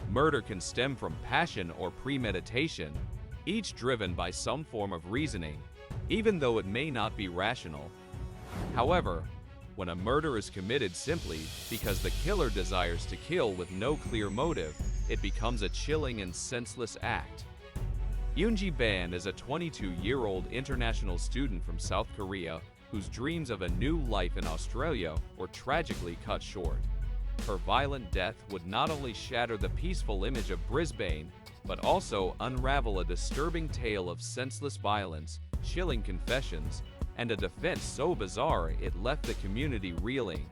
Murder can stem from passion or premeditation, each driven by some form of reasoning, even though it may not be rational. However, when a murder is committed simply because the killer desires to kill with no clear motive, it becomes a chilling and senseless act. Eunji Ban is a 22-year-old international student from South Korea whose dreams of a new life in Australia were tragically cut short. Her violent death would not only shatter the peaceful image of Brisbane, but also unravel a disturbing tale of senseless violence, chilling confessions, and a defense so bizarre it left the community reeling.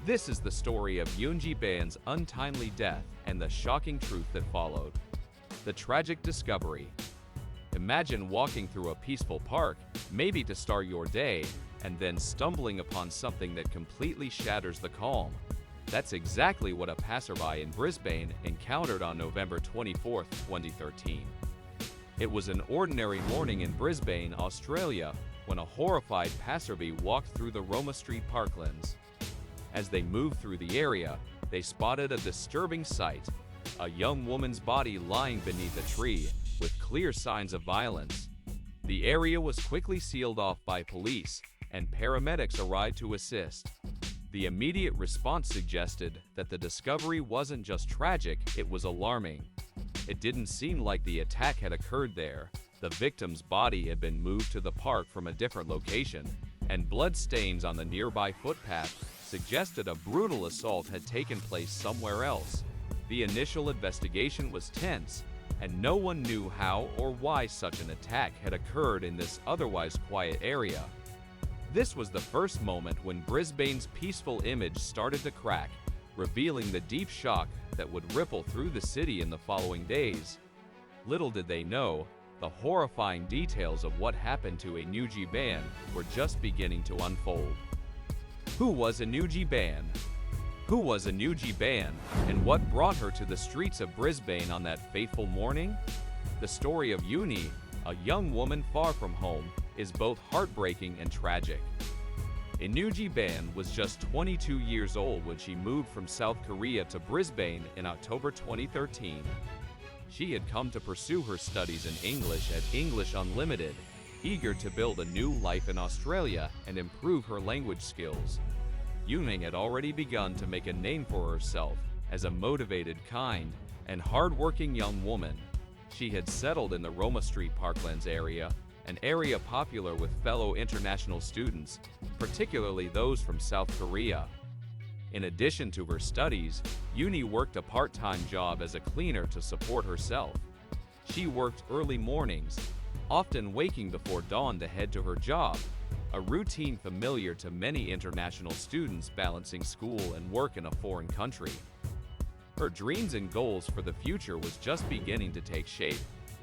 This is the story of Eunji Ban's untimely death and the shocking truth that followed. The tragic discovery. Imagine walking through a peaceful park, maybe to start your day, and then stumbling upon something that completely shatters the calm. That's exactly what a passerby in Brisbane encountered on November 24, 2013. It was an ordinary morning in Brisbane, Australia, when a horrified passerby walked through the Roma Street parklands. As they moved through the area, they spotted a disturbing sight: a young woman's body lying beneath a tree, with clear signs of violence. The area was quickly sealed off by police, and paramedics arrived to assist. The immediate response suggested that the discovery wasn't just tragic, it was alarming. It didn't seem like the attack had occurred there. The victim's body had been moved to the park from a different location, and blood stains on the nearby footpath suggested a brutal assault had taken place somewhere else. The initial investigation was tense, and no one knew how or why such an attack had occurred in this otherwise quiet area. This was the first moment when Brisbane's peaceful image started to crack, revealing the deep shock that would ripple through the city in the following days. Little did they know, the horrifying details of what happened to Eunji Ban were just beginning to unfold. Who was Eunji Ban? Who was Eunji Ban, and what brought her to the streets of Brisbane on that fateful morning? The story of Eunji, a young woman far from home, is both heartbreaking and tragic. Eunji Ban was just 22 years old when she moved from South Korea to Brisbane in October 2013. She had come to pursue her studies in English at English Unlimited, eager to build a new life in Australia and improve her language skills. Eunji had already begun to make a name for herself as a motivated, kind, and hard-working young woman. She had settled in the Roma Street Parklands area, an area popular with fellow international students, particularly those from South Korea. In addition to her studies, Eunji worked a part-time job as a cleaner to support herself. She worked early mornings, often waking before dawn to head to her job, a routine familiar to many international students balancing school and work in a foreign country. Her dreams and goals for the future was just beginning to take shape,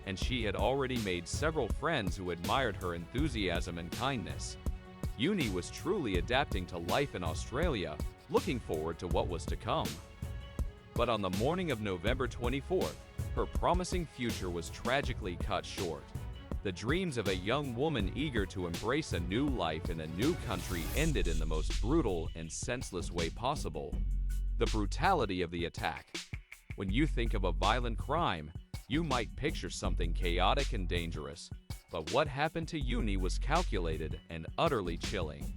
and she had already made several friends who admired her enthusiasm and kindness. Eunji was truly adapting to life in Australia, looking forward to what was to come. But on the morning of November 24th, her promising future was tragically cut short. The dreams of a young woman eager to embrace a new life in a new country ended in the most brutal and senseless way possible. The brutality of the attack. When you think of a violent crime, you might picture something chaotic and dangerous, but what happened to Eunji was calculated and utterly chilling.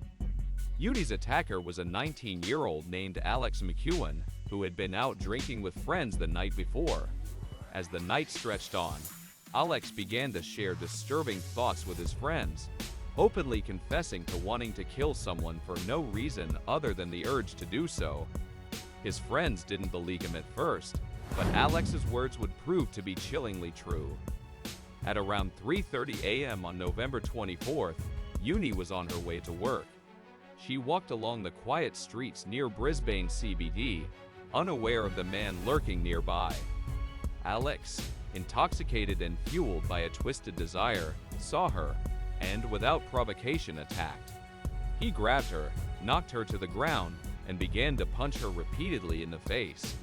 Eunji's attacker was a 19-year-old named Alex McEwen, who had been out drinking with friends the night before. As the night stretched on, Alex began to share disturbing thoughts with his friends, openly confessing to wanting to kill someone for no reason other than the urge to do so. His friends didn't believe him at first, but Alex's words would prove to be chillingly true. At around 3:30 a.m. on November 24th, Eunji was on her way to work. She walked along the quiet streets near Brisbane CBD, unaware of the man lurking nearby. Alex, intoxicated and fueled by a twisted desire, saw her and, without provocation, attacked. He grabbed her, knocked her to the ground, and began to punch her repeatedly in the face.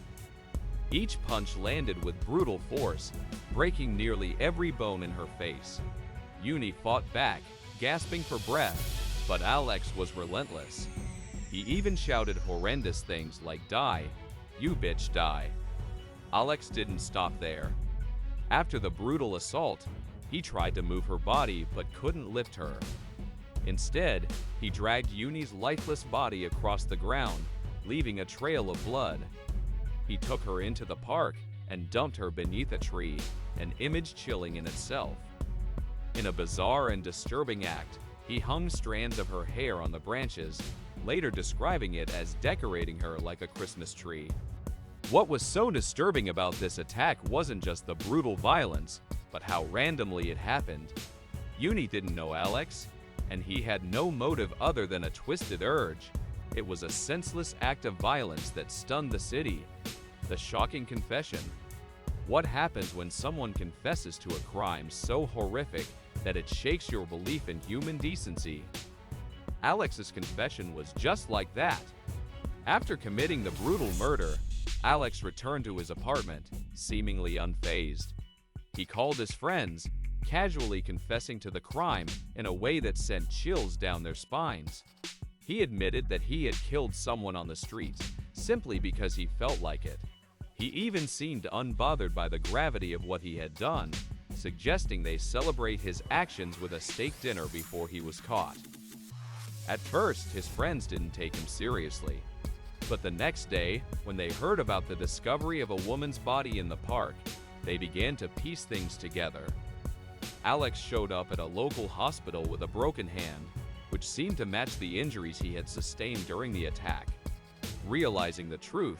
Each punch landed with brutal force, breaking nearly every bone in her face. Eunji fought back, gasping for breath, but Alex was relentless. He even shouted horrendous things like, "Die, you bitch, die." Alex didn't stop there. After the brutal assault, he tried to move her body but couldn't lift her. Instead, he dragged Eunji's lifeless body across the ground, leaving a trail of blood. He took her into the park and dumped her beneath a tree, an image chilling in itself. In a bizarre and disturbing act, he hung strands of her hair on the branches, later describing it as decorating her like a Christmas tree. What was so disturbing about this attack wasn't just the brutal violence, but how randomly it happened. Eunji didn't know Alex, and he had no motive other than a twisted urge. It was a senseless act of violence that stunned the city. The shocking confession. What happens when someone confesses to a crime so horrific that it shakes your belief in human decency? Alex's confession was just like that. After committing the brutal murder, Alex returned to his apartment, seemingly unfazed. He called his friends, casually confessing to the crime in a way that sent chills down their spines. He admitted that he had killed someone on the street, simply because he felt like it. He even seemed unbothered by the gravity of what he had done, suggesting they celebrate his actions with a steak dinner before he was caught. At first, his friends didn't take him seriously. But the next day, when they heard about the discovery of a woman's body in the park, they began to piece things together. Alex showed up at a local hospital with a broken hand, which seemed to match the injuries he had sustained during the attack. Realizing the truth,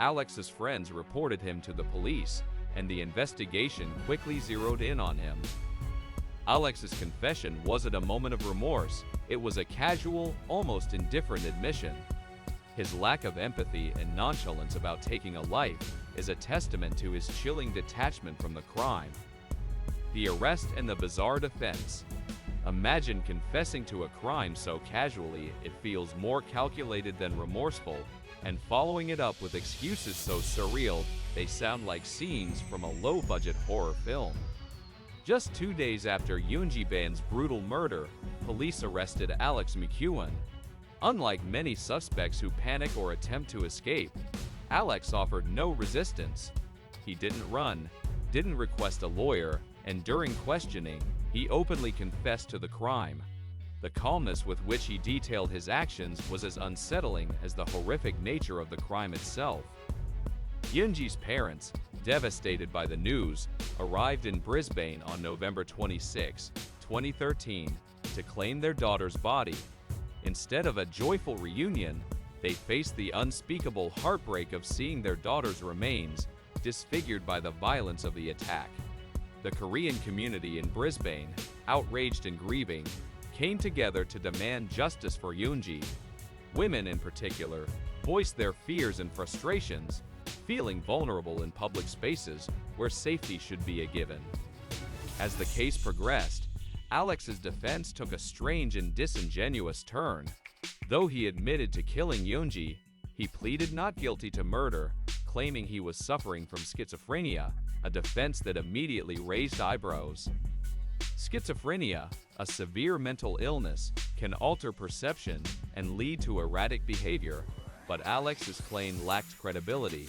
Alex's friends reported him to the police, and the investigation quickly zeroed in on him. Alex's confession wasn't a moment of remorse, it was a casual, almost indifferent admission. His lack of empathy and nonchalance about taking a life is a testament to his chilling detachment from the crime. The arrest and the bizarre defense. Imagine confessing to a crime so casually it feels more calculated than remorseful, and following it up with excuses so surreal they sound like scenes from a low-budget horror film. Just 2 days after Eunji Ban's brutal murder, police arrested Alex McEwen. Unlike many suspects who panic or attempt to escape, Alex offered no resistance. He didn't run, didn't request a lawyer, and during questioning, he openly confessed to the crime. The calmness with which he detailed his actions was as unsettling as the horrific nature of the crime itself. Eunji's parents, devastated by the news, arrived in Brisbane on November 26, 2013, to claim their daughter's body. Instead of a joyful reunion, they faced the unspeakable heartbreak of seeing their daughter's remains disfigured by the violence of the attack. The Korean community in Brisbane, outraged and grieving, came together to demand justice for Eunji. Women in particular voiced their fears and frustrations, feeling vulnerable in public spaces where safety should be a given. As the case progressed, Alex's defense took a strange and disingenuous turn. Though he admitted to killing Eunji, he pleaded not guilty to murder, claiming he was suffering from schizophrenia, a defense that immediately raised eyebrows. Schizophrenia, a severe mental illness, can alter perception and lead to erratic behavior, but Alex's claim lacked credibility.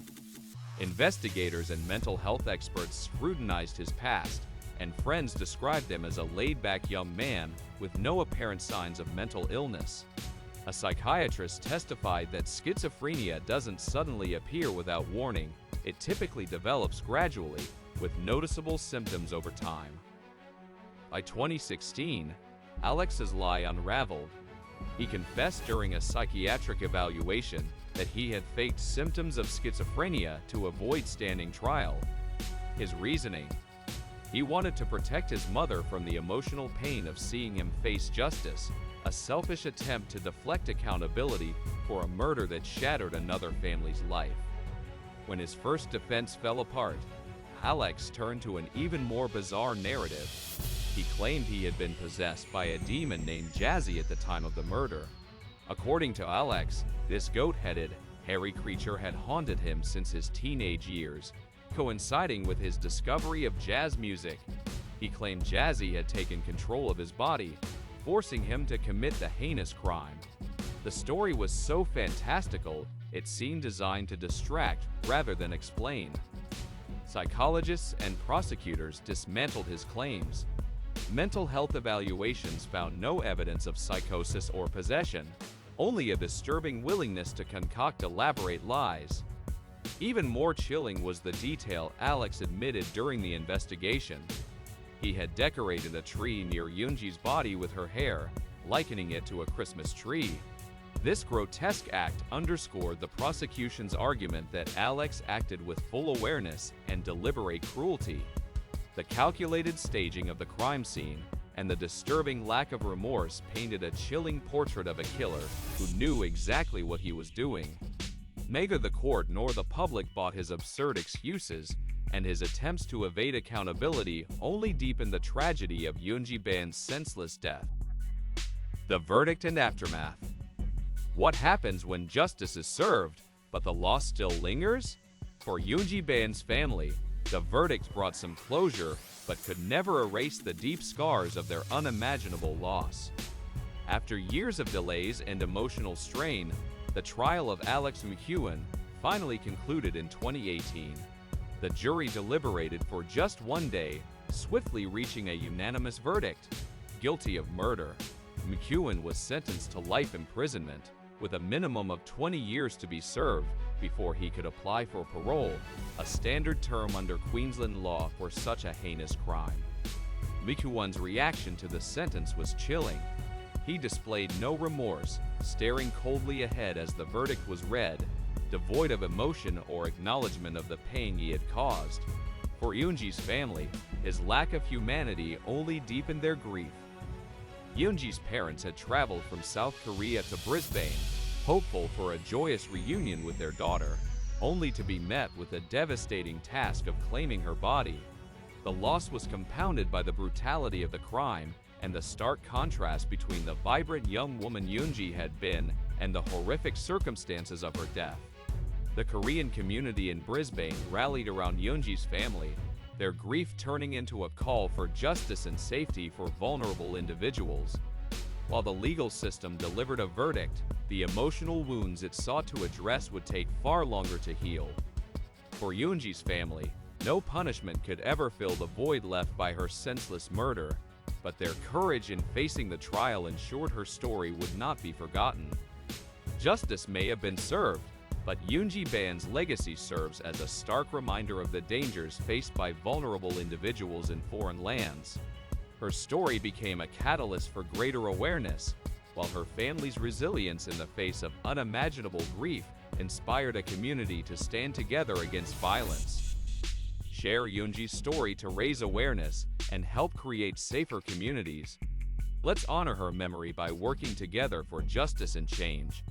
Investigators and mental health experts scrutinized his past, and friends described him as a laid-back young man with no apparent signs of mental illness. A psychiatrist testified that schizophrenia doesn't suddenly appear without warning. It typically develops gradually, with noticeable symptoms over time. By 2016, Alex's lie unraveled. He confessed during a psychiatric evaluation that he had faked symptoms of schizophrenia to avoid standing trial. His reasoning: he wanted to protect his mother from the emotional pain of seeing him face justice, a selfish attempt to deflect accountability for a murder that shattered another family's life. When his first defense fell apart, Alex turned to an even more bizarre narrative. He claimed he had been possessed by a demon named Jazzy at the time of the murder. According to Alex, this goat-headed, hairy creature had haunted him since his teenage years, coinciding with his discovery of jazz music. He claimed Jazzy had taken control of his body, forcing him to commit the heinous crime. The story was so fantastical, it seemed designed to distract rather than explain. Psychologists and prosecutors dismantled his claims. Mental health evaluations found no evidence of psychosis or possession, only a disturbing willingness to concoct elaborate lies. Even more chilling was the detail Alex admitted during the investigation. He had decorated a tree near Eunji's body with her hair, likening it to a Christmas tree. This grotesque act underscored the prosecution's argument that Alex acted with full awareness and deliberate cruelty. The calculated staging of the crime scene and the disturbing lack of remorse painted a chilling portrait of a killer who knew exactly what he was doing. Neither the court nor the public bought his absurd excuses, and his attempts to evade accountability only deepened the tragedy of Eunji Ban's senseless death. The verdict and aftermath. What happens when justice is served, but the loss still lingers? For Eunji Ban's family, the verdict brought some closure, but could never erase the deep scars of their unimaginable loss. After years of delays and emotional strain, the trial of Alex McEwen finally concluded in 2018. The jury deliberated for just one day, swiftly reaching a unanimous verdict: guilty of murder. McEwen was sentenced to life imprisonment, with a minimum of 20 years to be served before he could apply for parole, a standard term under Queensland law for such a heinous crime. McEwen's reaction to the sentence was chilling. He displayed no remorse, staring coldly ahead as the verdict was read, devoid of emotion or acknowledgement of the pain he had caused. For Eunji's family, his lack of humanity only deepened their grief. Eunji's parents had traveled from South Korea to Brisbane, hopeful for a joyous reunion with their daughter, only to be met with the devastating task of claiming her body. The loss was compounded by the brutality of the crime and the stark contrast between the vibrant young woman Eunji had been and the horrific circumstances of her death. The Korean community in Brisbane rallied around Eunji's family, their grief turning into a call for justice and safety for vulnerable individuals. While the legal system delivered a verdict, the emotional wounds it sought to address would take far longer to heal. For Eunji's family, no punishment could ever fill the void left by her senseless murder, but their courage in facing the trial ensured her story would not be forgotten. Justice may have been served, but Eunji Ban's legacy serves as a stark reminder of the dangers faced by vulnerable individuals in foreign lands. Her story became a catalyst for greater awareness, while her family's resilience in the face of unimaginable grief inspired a community to stand together against violence. Share Eunji's story to raise awareness and help create safer communities. Let's honor her memory by working together for justice and change.